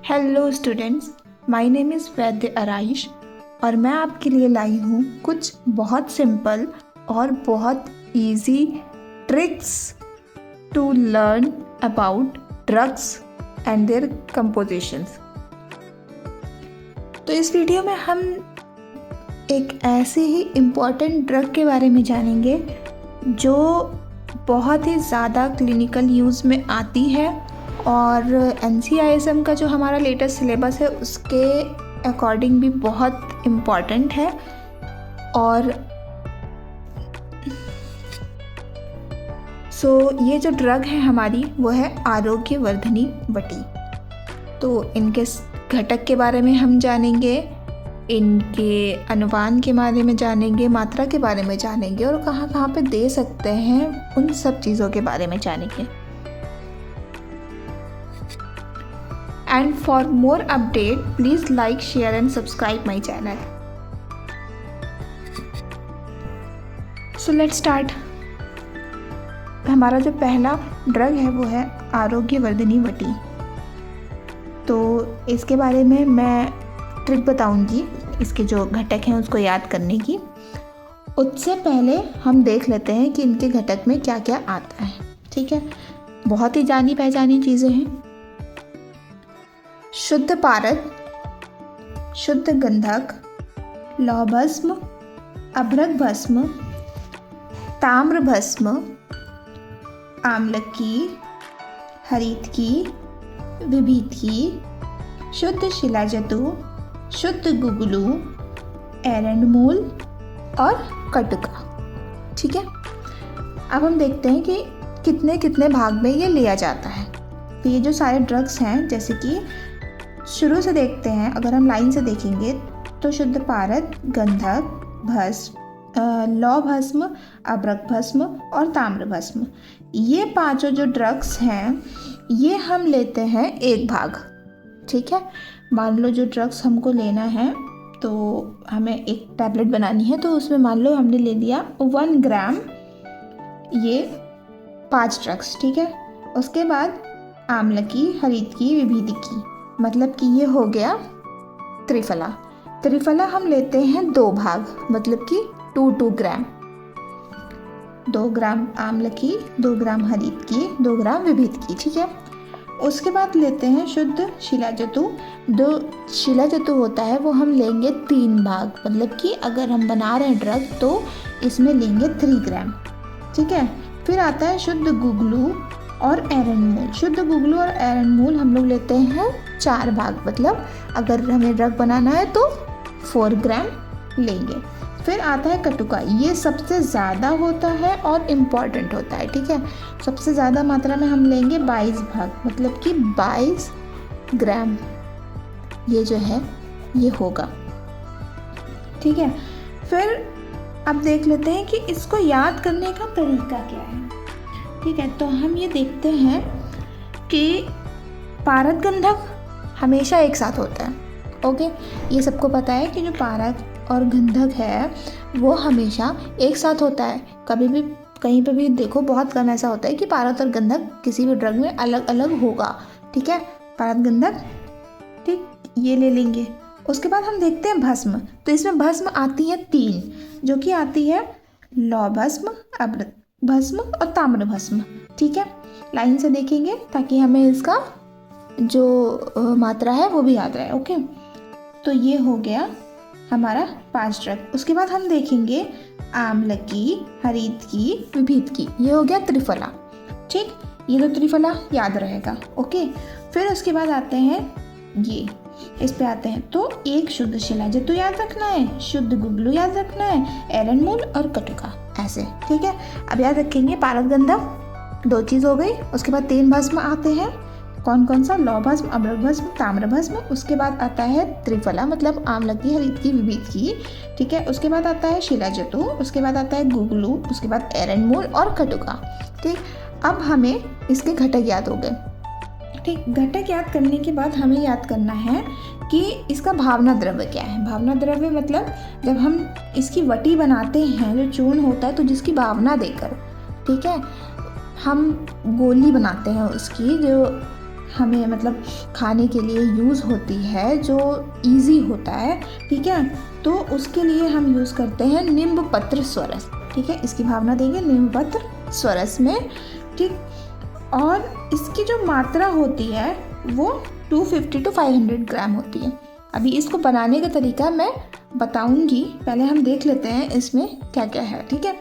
Hello students, my name is वैद्य आराइश और मैं आपके लिए लाई हूँ कुछ बहुत सिंपल और बहुत easy tricks to learn about drugs and their compositions. तो इस वीडियो में हम एक ऐसे ही इम्पॉर्टेंट ड्रग के बारे में जानेंगे जो बहुत ही ज़्यादा क्लिनिकल यूज़ में आती है और NCISM का जो हमारा लेटेस्ट सिलेबस है उसके अकॉर्डिंग भी बहुत इम्पॉर्टेंट है। और ये जो ड्रग है हमारी वो है आरोग्यवर्धिनी वटी। तो इनके घटक के बारे में हम जानेंगे, इनके अनुपान के बारे में जानेंगे, मात्रा के बारे में जानेंगे और कहाँ कहाँ पे दे सकते हैं उन सब चीज़ों के बारे में जानेंगे। And for more update, please like, share and subscribe my channel. So let's start. हमारा जो पहला ड्रग है वो है आरोग्यवर्धिनी वटी। तो इसके बारे में मैं ट्रिक बताऊंगी, इसके जो घटक हैं उसको याद करने की। उससे पहले हम देख लेते हैं कि इनके घटक में क्या क्या आता है। ठीक है, बहुत ही जानी पहचानी चीज़ें हैं। शुद्ध पारद, शुद्ध गंधक, लौह भस्म, अभ्रक भस्म, ताम्र भस्म, आम्लकी, हरितकी, विभीतकी, शुद्ध शिलाजतु, शुद्ध गुगलू, एरंडमूल और कटुका। ठीक है, अब हम देखते हैं कि कितने कितने भाग में ये लिया जाता है। तो ये जो सारे ड्रग्स हैं, जैसे कि शुरू से देखते हैं, अगर हम लाइन से देखेंगे तो शुद्ध पारद, गंधक, भस्म, लौह भस्म, अभ्रक भस्म और ताम्र भस्म, ये पांचों जो ड्रग्स हैं ये हम लेते हैं एक भाग। ठीक है, मान लो जो ड्रग्स हमको लेना है तो हमें एक टैबलेट बनानी है, तो उसमें मान लो हमने ले लिया 1 ग्राम ये 5 ड्रग्स। ठीक है, उसके बाद आम्लकी, हरितकी, विभीतकी, मतलब कि ये हो गया त्रिफला। त्रिफला हम लेते हैं 2 भाग, मतलब कि 2 ग्राम। 2 ग्राम आम्लकी, 2 ग्राम हरितकी, 2 ग्राम विभीतकी। ठीक है, उसके बाद लेते हैं शुद्ध शिलाजतु। जो शिलाजतु होता है वो हम लेंगे 3 भाग, मतलब कि अगर हम बना रहे हैं ड्रग तो इसमें लेंगे 3 ग्राम। ठीक है, फिर आता है शुद्ध गुगलू और एरंडमूल। शुद्ध गुगलू और एरंडमूल हम लोग लेते हैं 4 भाग, मतलब अगर हमें ड्रग बनाना है तो 4 ग्राम लेंगे। फिर आता है कटुका, ये सबसे ज़्यादा होता है और इम्पॉर्टेंट होता है। ठीक है, सबसे ज़्यादा मात्रा में हम लेंगे 22 भाग, मतलब कि 22 ग्राम ये जो है ये होगा। ठीक है, फिर अब देख लेते हैं कि इसको याद करने का तरीका क्या है। ठीक है, तो हम ये देखते हैं कि पारद गंधक हमेशा एक साथ होता है। ओके, ये सबको पता है कि जो पारद और गंधक है वो हमेशा एक साथ होता है। कभी भी कहीं पे भी देखो, बहुत कम ऐसा होता है कि पारद और गंधक किसी भी ड्रग में अलग अलग होगा। ठीक है, पारद गंधक, ठीक, ये ले लेंगे। उसके बाद हम देखते हैं भस्म। तो इसमें भस्म आती है 3, जो कि आती है लौह भस्म, अभ्रक भस्म और ताम्र भस्म। ठीक है, लाइन से देखेंगे ताकि हमें इसका जो मात्रा है वो भी याद रहे। ओके, तो ये हो गया हमारा 5 ड्रग। उसके बाद हम देखेंगे आम्लकी, हरितकी, विभीतकी, ये हो गया त्रिफला। ठीक, ये तो त्रिफला याद रहेगा। ओके, फिर उसके बाद आते हैं ये, इस पे आते हैं तो एक शुद्ध शिलाजतु याद रखना है, शुद्ध गुगलू याद रखना है, एरंडमूल और कटुका, ऐसे। ठीक है, अब याद रखेंगे पारद गंधक 2 चीज़ हो गई। उसके बाद 3 भस्म आते हैं, कौन कौन सा, लौह भस्म, अभ्रक भस्म, ताम्र भस्म। उसके बाद आता है त्रिफला, मतलब आम्लकी, हरितकी, विभीतकी। ठीक है, उसके बाद आता है शिलाजतु, उसके बाद आता है गुगलू, उसके बाद एरंडमूल और कटुका। ठीक, अब हमें इसके घटक याद हो गए। ठीक, घटक याद करने के बाद हमें याद करना है कि इसका भावना द्रव्य क्या है। भावना द्रव्य मतलब जब हम इसकी वटी बनाते हैं, जो चूर्ण होता है, तो जिसकी भावना देकर, ठीक है, हम गोली बनाते हैं उसकी, जो हमें मतलब खाने के लिए यूज़ होती है, जो इजी होता है, ठीक है, तो उसके लिए हम यूज़ करते हैं नींब पत्र स्वरस, ठीक है। इसकी भावना देंगे नींब पत्र स्वरस में, ठीक। और इसकी जो मात्रा होती है वो 250 to 500 ग्राम होती है। अभी इसको बनाने का तरीका मैं बताऊंगी, पहले हम देख लेते हैं इसमें क्या क्या है, ठीक है।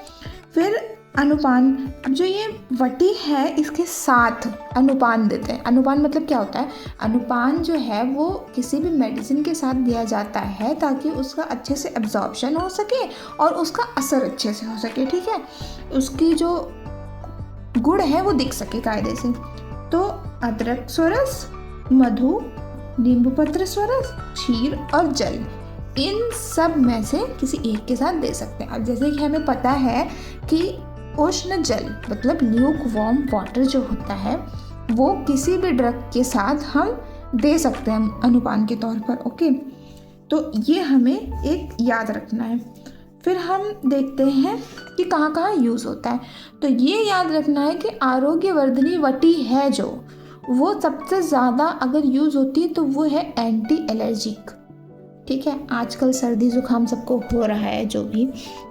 फिर अनुपान, अब जो ये वटी है इसके साथ अनुपान देते हैं। अनुपान मतलब क्या होता है? अनुपान जो है वो किसी भी मेडिसिन के साथ दिया जाता है ताकि उसका अच्छे से एब्जॉर्प्शन हो सके और उसका असर अच्छे से हो सके, ठीक है, उसकी जो गुण है वो दिख सके कायदे से। तो अदरक स्वरस, मधु, नींबू पत्र स्वरस, क्षीर और जल, इन सब में से किसी एक के साथ दे सकते हैं। अब जैसे कि हमें पता है कि उष्ण जल मतलब ल्यूक वार्म वाटर जो होता है वो किसी भी ड्रग के साथ हम दे सकते हैं अनुपान के तौर पर, ओके। तो ये हमें एक याद रखना है। फिर हम देखते हैं कि कहाँ कहाँ यूज़ होता है। तो ये याद रखना है कि आरोग्यवर्धनी वटी है जो, वो सबसे ज़्यादा अगर यूज़ होती है तो वो है एंटी एलर्जिक, ठीक है। आजकल सर्दी जुकाम सबको हो रहा है जो भी,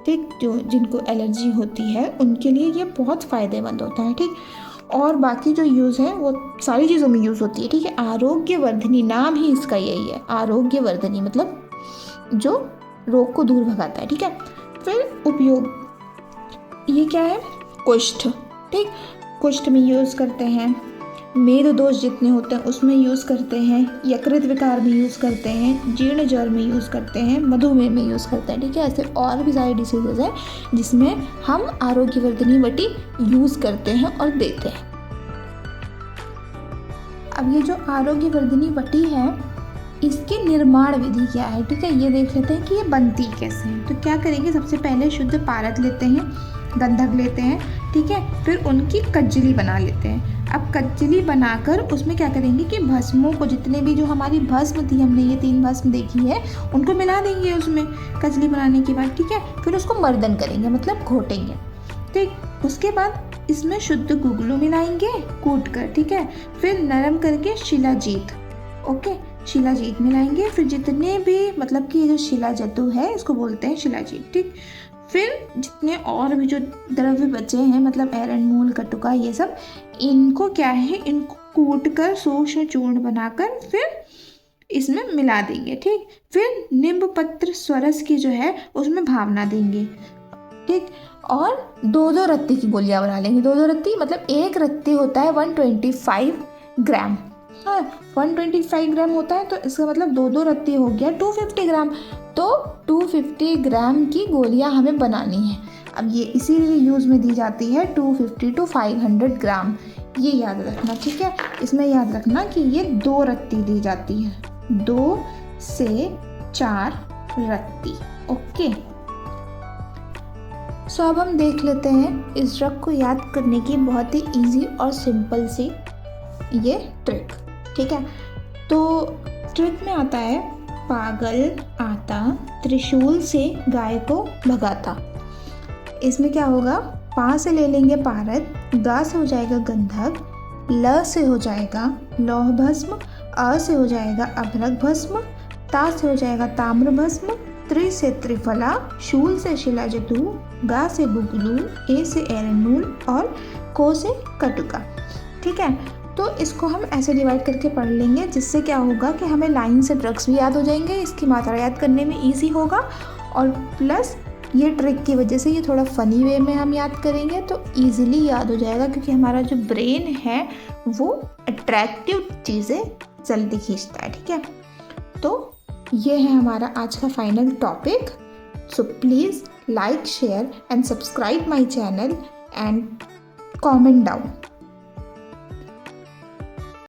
ठीक, जो जिनको एलर्जी होती है उनके लिए ये बहुत फ़ायदेमंद होता है, ठीक। और बाकी जो यूज़ है वो सारी चीज़ों में यूज़ होती है, ठीक है। आरोग्यवर्धनी नाम ही इसका यही है, आरोग्यवर्धनी मतलब जो रोग को दूर भगाता है, ठीक है। फिर उपयोग, ये क्या है? कुष्ठ, ठीक, कुष्ठ में यूज़ करते हैं, मेद दोष जितने होते हैं उसमें यूज़ करते हैं, यकृत विकार में यूज़ करते हैं, जीर्ण ज्वर में यूज़ करते हैं, मधुमेह में यूज़ करते हैं, ठीक है। ऐसे और भी सारी डिसीजेज हैं जिसमें हम आरोग्यवर्धनी वटी यूज़ करते हैं और देते हैं। अब ये जो आरोग्यवर्धनी वटी है इसकी निर्माण विधि क्या है, ठीक है, ये देख लेते हैं कि ये बनती कैसे है। तो क्या करेंगे, सबसे पहले शुद्ध पारद लेते हैं, गंधक लेते हैं, ठीक है, फिर उनकी कज्जली बना लेते हैं। अब कज्जली बनाकर उसमें क्या करेंगे कि भस्मों को, जितने भी जो हमारी भस्म थी, हमने ये 3 भस्म देखी है, उनको मिला देंगे उसमें कज्जली बनाने के बाद, ठीक है। फिर उसको मर्दन करेंगे मतलब घोटेंगे, ठीक। उसके बाद इसमें शुद्ध गुगलू मिलाएंगे कूट कर, ठीक है। फिर नरम करके शिलाजीत, ओके, शिलाजीत मिलाएंगे। फिर जितने भी मतलब कि ये जो शिलाजतु है इसको बोलते हैं शिलाजीत, ठीक। फिर जितने और भी जो द्रव्य बचे हैं मतलब एरंडमूल, कटुका, ये सब, इनको क्या है, इनको कूट कर सूक्ष्म चूर्ण बनाकर फिर इसमें मिला देंगे, ठीक। फिर नींब पत्र स्वरस की जो है उसमें भावना देंगे, ठीक। और 2-2 रत्ती की गोलियां बना लेंगे। 2-2 रत्ती मतलब एक रत्ती होता है 125 ग्राम, हाँ 125 ग्राम होता है, तो इसका मतलब 2-2 रत्ती हो गया 250 ग्राम। तो 250 ग्राम की गोलियां हमें बनानी है। अब ये इसीलिए यूज़ में दी जाती है 250 to 500 ग्राम, ये याद रखना, ठीक है। इसमें याद रखना कि ये 2 रत्ती दी जाती है, 2 से 4 रत्ती, ओके। सो अब हम देख लेते हैं इस ड्रग को याद करने की बहुत ही इजी और सिंपल सी ये ट्रिक, ठीक है। तो ट्रिक में आता है, पागल आता त्रिशूल से गाय को भगाता। इसमें क्या होगा, पा से ले लेंगे पारद, गा से हो जाएगा गंधक, ल से हो जाएगा लौह भस्म, अ से हो जाएगा अभ्रक भस्म, ता से हो जाएगा ताम्र भस्म, त्रि से त्रिफला, शूल से शिलाजतु, गा से गुगलू, ए से एरंडमूल और को से कटुका, ठीक है। तो इसको हम ऐसे डिवाइड करके पढ़ लेंगे, जिससे क्या होगा कि हमें लाइन से ड्रग्स भी याद हो जाएंगे, इसकी मात्रा याद करने में ईजी होगा, और प्लस ये ट्रिक की वजह से ये थोड़ा फ़नी वे में हम याद करेंगे तो ईजिली याद हो जाएगा, क्योंकि हमारा जो ब्रेन है वो अट्रैक्टिव चीज़ें जल्दी खींचता है, ठीक है। तो ये है हमारा आज का final topic. So please like, share and subscribe my channel and comment down.